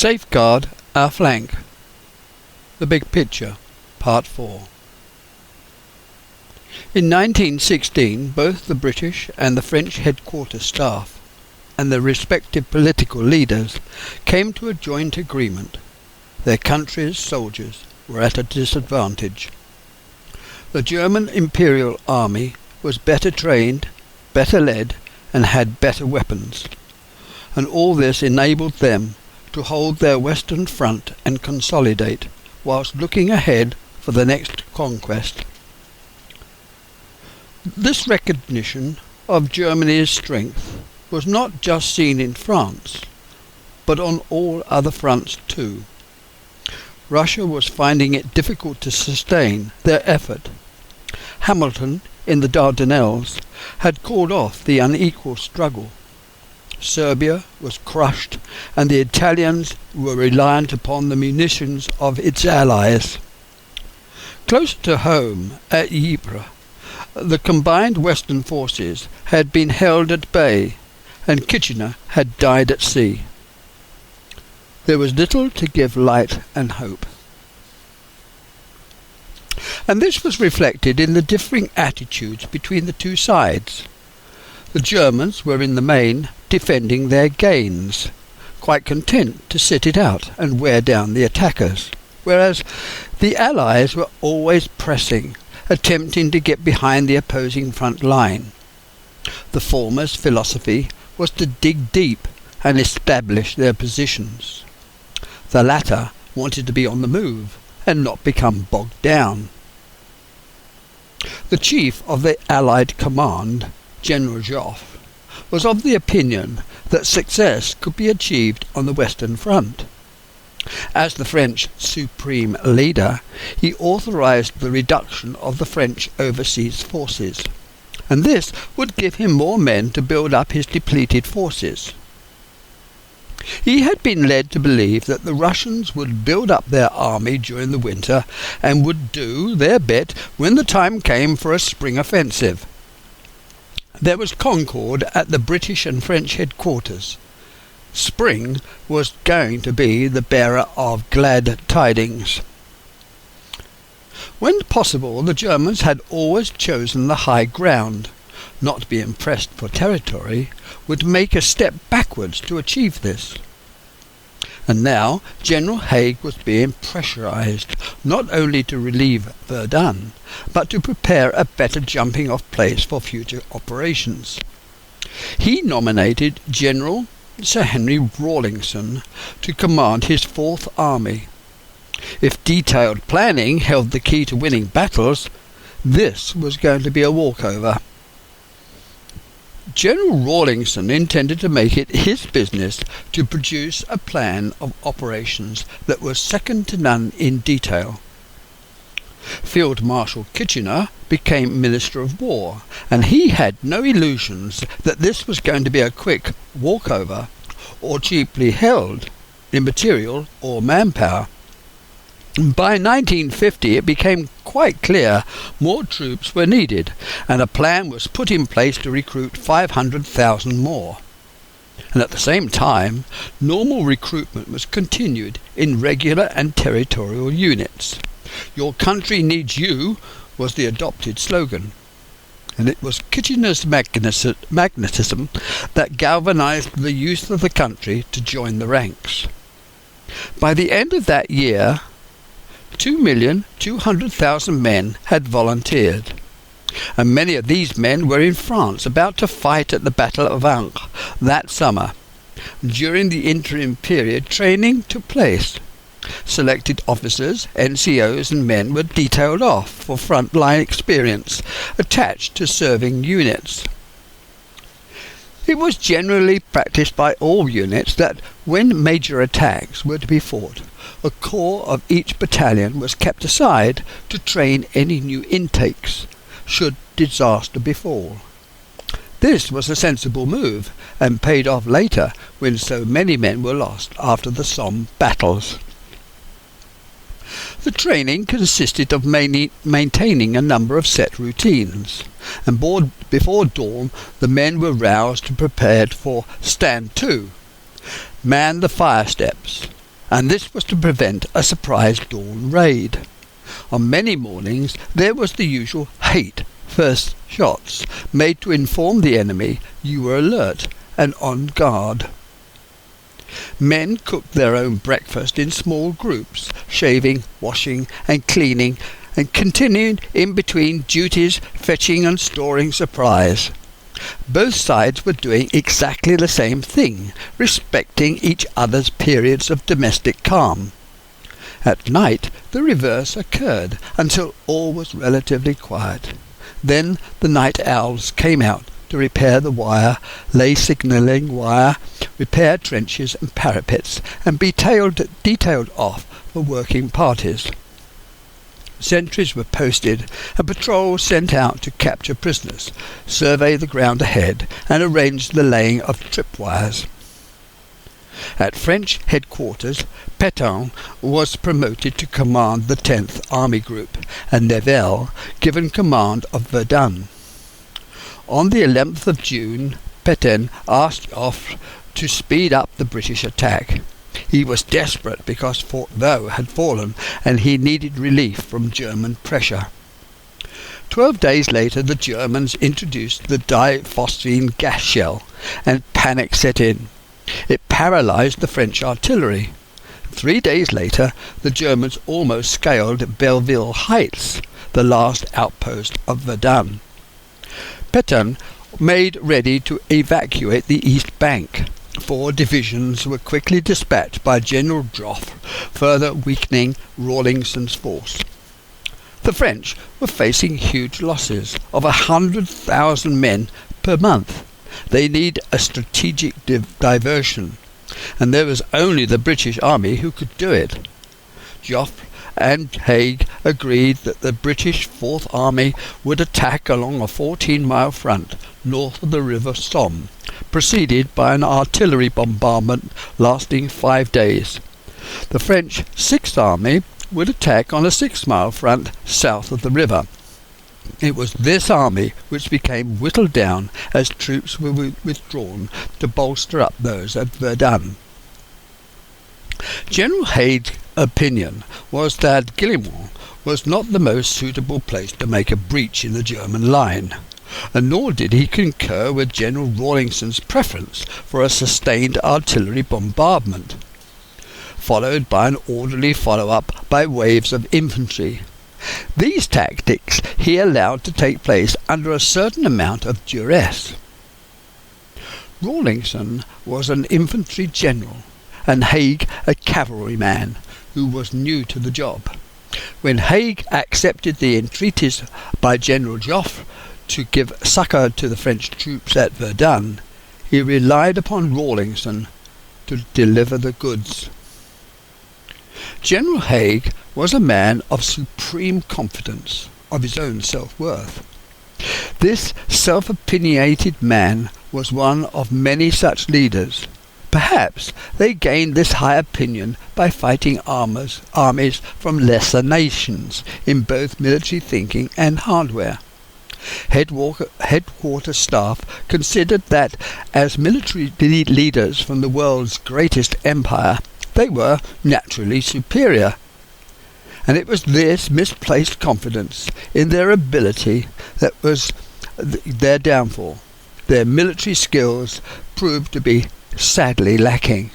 Safeguard our flank. The Big Picture, Part 4. In 1916, both the British and the French headquarters staff and their respective political leaders came to a joint agreement. Their country's soldiers were at a disadvantage. The German Imperial Army was better trained, better led, and had better weapons, and all this enabled them to hold their western front and consolidate, whilst looking ahead for the next conquest. This recognition of Germany's strength was not just seen in France, but on all other fronts too. Russia was finding it difficult to sustain their effort. Hamilton, in the Dardanelles, had called off the unequal struggle. Serbia was crushed, and the Italians were reliant upon the munitions of its allies. Closer to home, at Ypres, the combined Western forces had been held at bay, and Kitchener had died at sea. There was little to give light and hope. And this was reflected in the differing attitudes between the two sides. The Germans were in the main defending their gains, quite content to sit it out and wear down the attackers, whereas the Allies were always pressing, attempting to get behind the opposing front line. The former's philosophy was to dig deep and establish their positions. The latter wanted to be on the move and not become bogged down. The chief of the Allied command, General Joffre, was of the opinion that success could be achieved on the Western Front. As the French supreme leader, he authorized the reduction of the French overseas forces, and this would give him more men to build up his depleted forces. He had been led to believe that the Russians would build up their army during the winter and would do their bit when the time came for a spring offensive. There was concord at the British and French headquarters. Spring was going to be the bearer of glad tidings. When possible, the Germans had always chosen the high ground. Not to be impressed for territory would make a step backwards to achieve this. And now General Haig was being pressurized, not only to relieve Verdun, but to prepare a better jumping-off place for future operations. He nominated General Sir Henry Rawlinson to command his Fourth Army. If detailed planning held the key to winning battles, this was going to be a walkover. General Rawlinson intended to make it his business to produce a plan of operations that was second to none in detail. Field Marshal Kitchener became Minister of War, and he had no illusions that this was going to be a quick walkover or cheaply held in material or manpower. By 1950 it became quite clear more troops were needed, and a plan was put in place to recruit 500,000 more. And at the same time, normal recruitment was continued in regular and territorial units. "Your country needs you" was the adopted slogan, and it was Kitchener's magnetism that galvanized the youth of the country to join the ranks. By the end of that year, 2,200,000 men had volunteered, and many of these men were in France about to fight at the Battle of Ancre that summer. During the interim period, training took place. Selected officers, NCOs and men were detailed off for front-line experience attached to serving units. It was generally practiced by all units that when major attacks were to be fought, a corps of each battalion was kept aside to train any new intakes, should disaster befall. This was a sensible move, and paid off later when so many men were lost after the Somme battles. The training consisted of maintaining a number of set routines, and before dawn the men were roused and prepared for Stand To. Man the fire steps. and this was to prevent a surprise dawn raid. On many mornings there was the usual first shots, made to inform the enemy you were alert and on guard. Men cooked their own breakfast in small groups, shaving, washing and cleaning, and continued in between duties fetching and storing supplies. Both sides were doing exactly the same thing, respecting each other's periods of domestic calm. At night the reverse occurred until all was relatively quiet. Then the night owls came out to repair the wire, lay signalling wire, repair trenches and parapets, and be detailed off for working parties. Sentries were posted and patrols sent out to capture prisoners, survey the ground ahead, and arrange the laying of tripwires. At French headquarters, Petain was promoted to command the 10th Army Group, and Nivelle given command of Verdun. On the 11th of June, Petain asked Joffre to speed up the British attack. He was desperate because Fort Vaux had fallen and he needed relief from German pressure. 12 days later the Germans introduced the diphosphine gas shell and panic set in. It paralysed the French artillery. 3 days later the Germans almost scaled Belleville Heights, the last outpost of Verdun. Petain made ready to evacuate the east bank. 4 divisions were quickly dispatched by General Joffre, further weakening Rawlinson's force. The French were facing huge losses of 100,000 men per month. They need a strategic diversion, and there was only the British army who could do it. Joffre and Haig agreed that the British Fourth Army would attack along a 14-mile front north of the River Somme, preceded by an artillery bombardment lasting 5 days. The French Sixth Army would attack on a 6-mile front south of the river. It was this army which became whittled down as troops were withdrawn to bolster up those at Verdun. General Haig's opinion was that Guillemont was not the most suitable place to make a breach in the German line, and nor did he concur with General Rawlinson's preference for a sustained artillery bombardment, followed by an orderly follow-up by waves of infantry. These tactics he allowed to take place under a certain amount of duress. Rawlinson was an infantry general, and Haig a cavalryman who was new to the job. When Haig accepted the entreaties by General Joffre to give succour to the French troops at Verdun, he relied upon Rawlinson to deliver the goods. General Haig was a man of supreme confidence of his own self-worth. This self-opinionated man was one of many such leaders. Perhaps they gained this high opinion by fighting armies from lesser nations in both military thinking and hardware. Headquarters staff considered that as military leaders from the world's greatest empire, they were naturally superior. And it was this misplaced confidence in their ability that was their downfall. Their military skills proved to be sadly lacking.